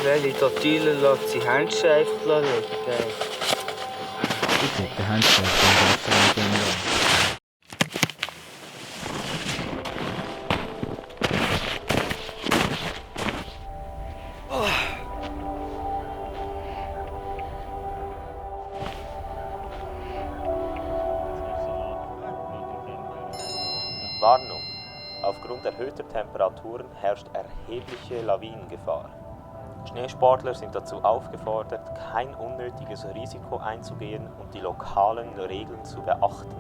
Welche Tortilla lässt sie Händchen einfach liegen? Ich hätte Händchen von dem Warnung! Aufgrund erhöhter Temperaturen herrscht erhebliche Lawinengefahr. Schneesportler sind dazu aufgefordert, kein unnötiges Risiko einzugehen und die lokalen Regeln zu beachten.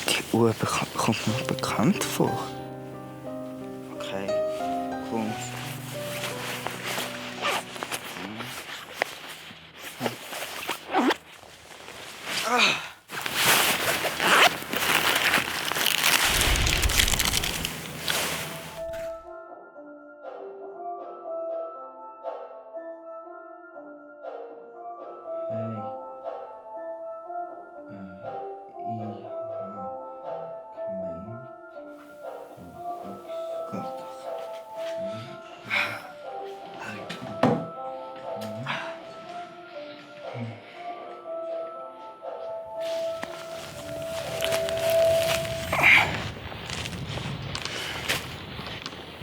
Die Uhr kommt mir bekannt vor. Okay, komm.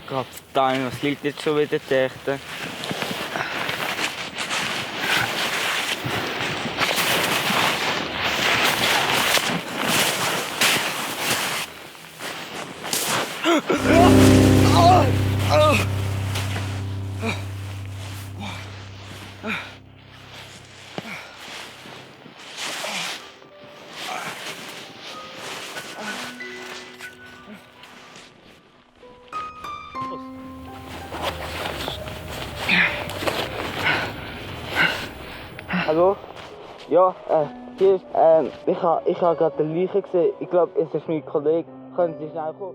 Gott verdammt, was liegt jetzt schon wieder dort? Hallo? Ja, hier ist, ich habe gerade den Leichen gesehen. Ich glaube, es ist mein Kollege. Können Sie schnell kommen?